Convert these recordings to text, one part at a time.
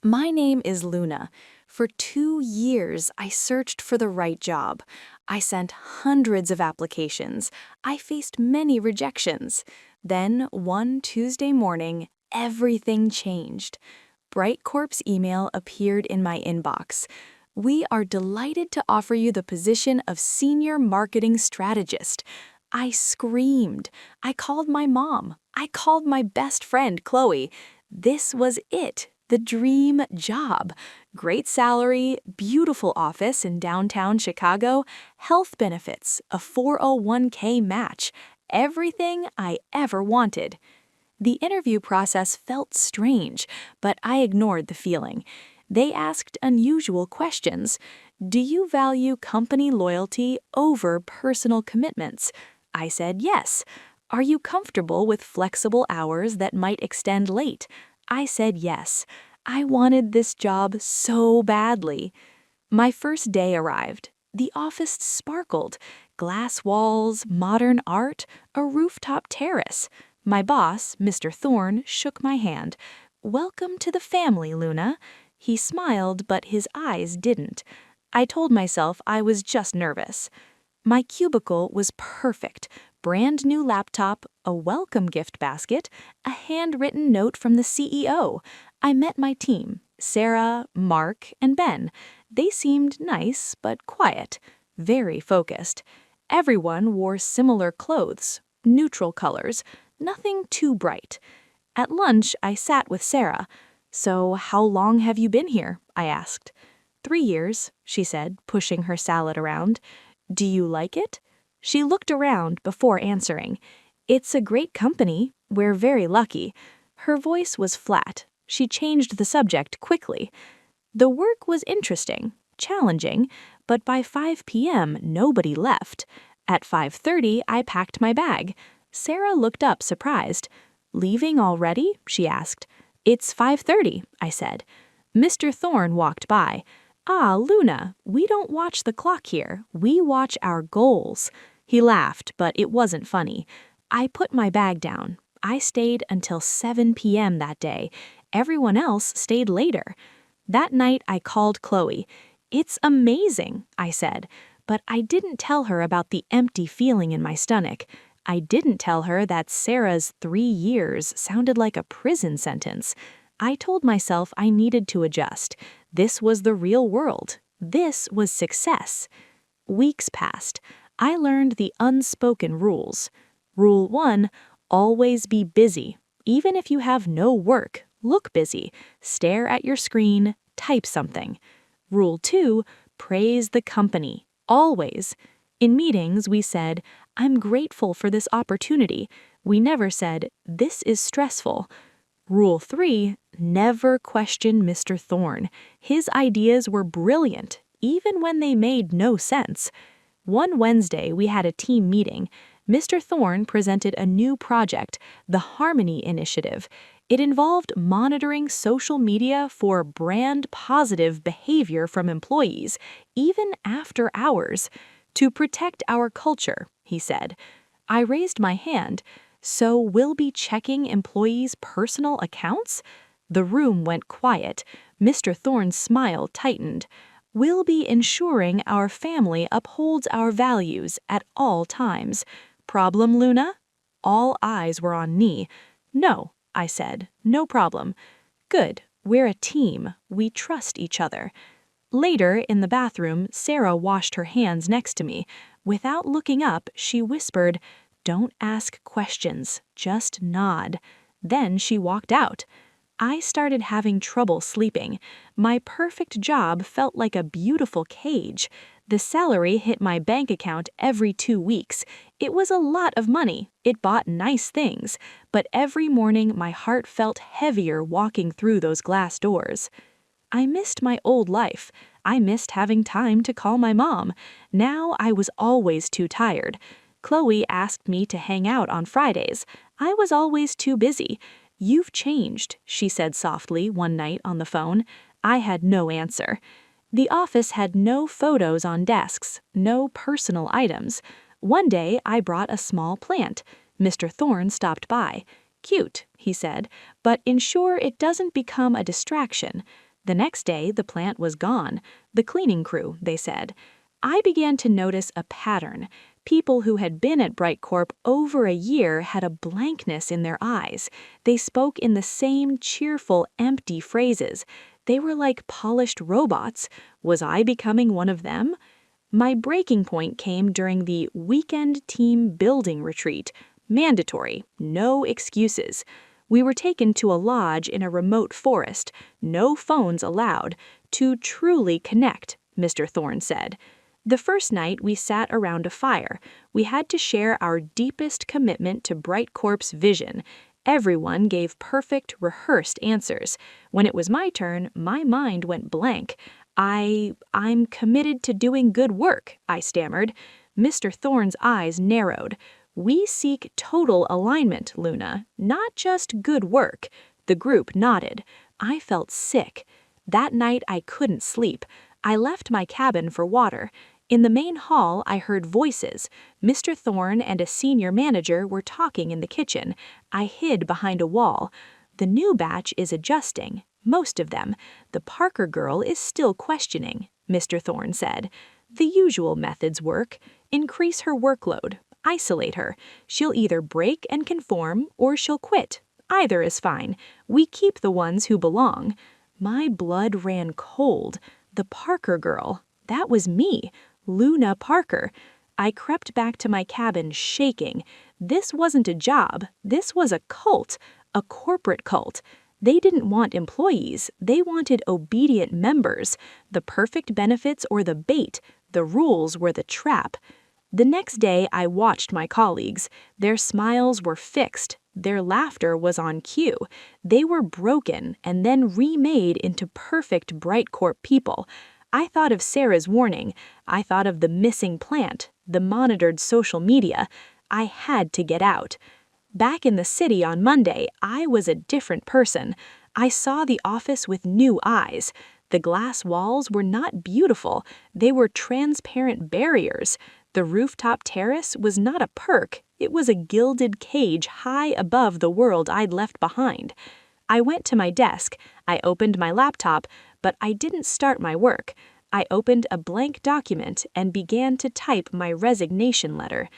My name is Luna. For 2 years, I searched for the right job. I sent hundreds of applications. I faced many rejections. Then, one Tuesday morning, everything changed. BrightCorp's email appeared in my inbox. We are delighted to offer you the position of Senior Marketing Strategist. I screamed. I called my mom. I called my best friend, Chloe. This was it, the dream job. Great salary, beautiful office in downtown Chicago, health benefits, a 401k match, everything I ever wanted. The interview process felt strange, but I ignored the feeling. They asked unusual questions. Do you value company loyalty over personal commitments? I said yes. Are you comfortable with flexible hours that might extend late? I said yes. I wanted this job so badly. My first day arrived. The office sparkled. Glass walls, modern art, a rooftop terrace. My boss, Mr. Thorne, shook my hand. Welcome to the family, Luna. He smiled, but his eyes didn't. I told myself I was just nervous. My cubicle was perfect. Brand new laptop, a welcome gift basket, a handwritten note from the CEO. I met my team, Sarah, Mark, and Ben. They seemed nice, but quiet, very focused. Everyone wore similar clothes, neutral colors, nothing too bright. At lunch, I sat with Sarah. So, how long have you been here? I asked. 3 years, she said, pushing her salad around. Do you like it? She looked around before answering. It's a great company. We're very lucky. Her voice was flat. She changed the subject quickly. The work was interesting, challenging, but by 5 p.m. nobody left. At 5:30, I packed my bag. Sarah looked up surprised. Leaving already? She asked. It's 5:30, I said. Mr. Thorne walked by. Ah, Luna, we don't watch the clock here. We watch our goals. He laughed, but it wasn't funny. I put my bag down. I stayed until 7 p.m. that day. Everyone else stayed later. That night, I called Chloe. It's amazing, I said, but I didn't tell her about the empty feeling in my stomach. I didn't tell her that Sarah's 3 years sounded like a prison sentence. I told myself I needed to adjust. This was the real world. This was success. Weeks passed. I learned the unspoken rules. Rule 1, always be busy. Even if you have no work, look busy. Stare at your screen, type something. Rule 2, praise the company. Always. In meetings, we said, I'm grateful for this opportunity. We never said, this is stressful. Rule 3, never question Mr. Thorne. His ideas were brilliant, even when they made no sense. One Wednesday, we had a team meeting. Mr. Thorne presented a new project, the Harmony Initiative. It involved monitoring social media for brand-positive behavior from employees, even after hours. To protect our culture, he said. I raised my hand. So we'll be checking employees' personal accounts? The room went quiet. Mr. Thorne's smile tightened. We'll be ensuring our family upholds our values at all times. Problem, Luna? All eyes were on me. No, I said. No problem. Good. We're a team. We trust each other. Later, in the bathroom, Sarah washed her hands next to me. Without looking up, she whispered, Don't ask questions, just nod. Then she walked out. I started having trouble sleeping. My perfect job felt like a beautiful cage. The salary hit my bank account every 2 weeks. It was a lot of money. It bought nice things. But every morning my heart felt heavier walking through those glass doors. I missed my old life. I missed having time to call my mom. Now I was always too tired. Chloe asked me to hang out on Fridays. I was always too busy. You've changed, she said softly one night on the phone. I had no answer. The office had no photos on desks, no personal items. One day I brought a small plant. Mr. Thorne stopped by. Cute, he said, but ensure it doesn't become a distraction. The next day, the plant was gone. The cleaning crew, they said. I began to notice a pattern. People who had been at BrightCorp over a year had a blankness in their eyes. They spoke in the same cheerful, empty phrases. They were like polished robots. Was I becoming one of them? My breaking point came during the weekend team building retreat. Mandatory, no excuses. We were taken to a lodge in a remote forest, no phones allowed, to truly connect, Mr. Thorne said. The first night we sat around a fire. We had to share our deepest commitment to BrightCorp's vision. Everyone gave perfect, rehearsed answers. When it was my turn, my mind went blank. I'm committed to doing good work, I stammered. Mr. Thorne's eyes narrowed. We seek total alignment, Luna, not just good work. The group nodded. I felt sick. That night I couldn't sleep. I left my cabin for water. In the main hall, I heard voices. Mr. Thorne and a senior manager were talking in the kitchen. I hid behind a wall. The new batch is adjusting, most of them. The Parker girl is still questioning, Mr. Thorne said. The usual methods work. Increase her workload. Isolate her. She'll either break and conform or she'll quit. Either is fine. We keep the ones who belong. My blood ran cold. The Parker girl. That was me. Luna Parker. I crept back to my cabin shaking. This wasn't a job. This was a cult. A corporate cult. They didn't want employees. They wanted obedient members. The perfect benefits or the bait. The rules were the trap. The next day, I watched my colleagues. Their smiles were fixed. Their laughter was on cue. They were broken and then remade into perfect BrightCorp people. I thought of Sarah's warning. I thought of the missing plant, the monitored social media. I had to get out. Back in the city on Monday, I was a different person. I saw the office with new eyes. The glass walls were not beautiful. They were transparent barriers. The rooftop terrace was not a perk. It was a gilded cage high above the world I'd left behind. I went to my desk. I opened my laptop, but I didn't start my work. I opened a blank document and began to type my resignation letter.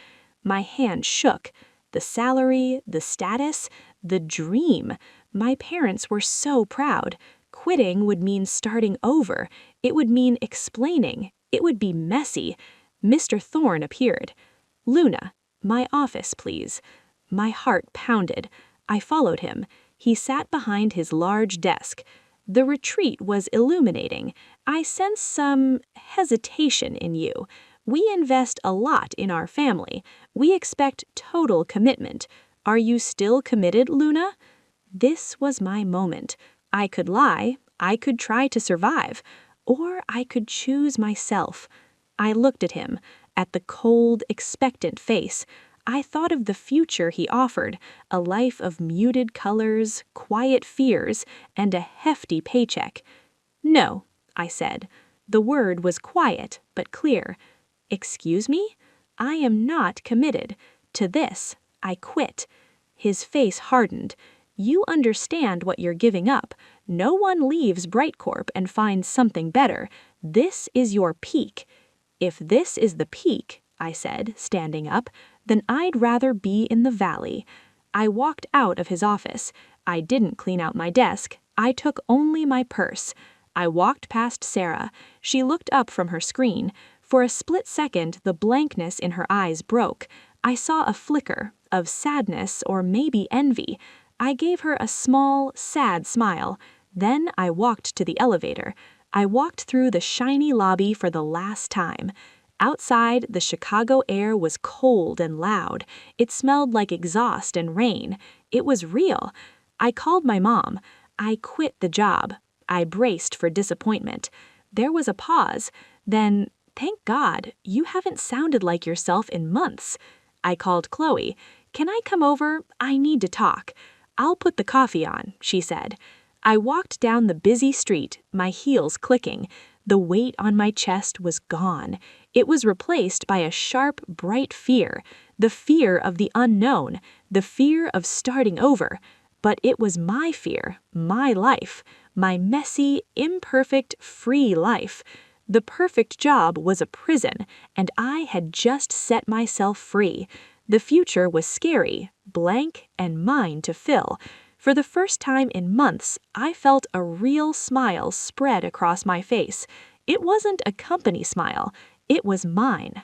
My hand shook. The salary, the status, the dream. My parents were so proud. Quitting would mean starting over. It would mean explaining. It would be messy. Mr. Thorne appeared. Luna, my office, please. My heart pounded. I followed him. He sat behind his large desk. The retreat was illuminating. I sensed some hesitation in you. We invest a lot in our family. We expect total commitment. Are you still committed, Luna? This was my moment. I could lie. I could try to survive. Or I could choose myself. I looked at him, at the cold, expectant face. I thought of the future he offered, a life of muted colors, quiet fears, and a hefty paycheck. No, I said. The word was quiet, but clear. Excuse me? I am not committed. To this, I quit. His face hardened. You understand what you're giving up. No one leaves BrightCorp and finds something better. This is your peak. If this is the peak, I said, standing up, then I'd rather be in the valley. I walked out of his office. I didn't clean out my desk. I took only my purse. I walked past Sarah. She looked up from her screen. For a split second, the blankness in her eyes broke. I saw a flicker of sadness or maybe envy. I gave her a small, sad smile. Then I walked to the elevator. I walked through the shiny lobby for the last time. Outside, the Chicago air was cold and loud. It smelled like exhaust and rain. It was real. I called my mom. I quit the job. I braced for disappointment. There was a pause. Then, thank God, you haven't sounded like yourself in months. I called Chloe. Can I come over? I need to talk. I'll put the coffee on, she said. I walked down the busy street, my heels clicking. The weight on my chest was gone. It was replaced by a sharp, bright fear, the fear of the unknown, the fear of starting over. But it was my fear, my life. My messy, imperfect, free life. The perfect job was a prison, and I had just set myself free. The future was scary, blank, and mine to fill. For the first time in months, I felt a real smile spread across my face. It wasn't a company smile, it was mine.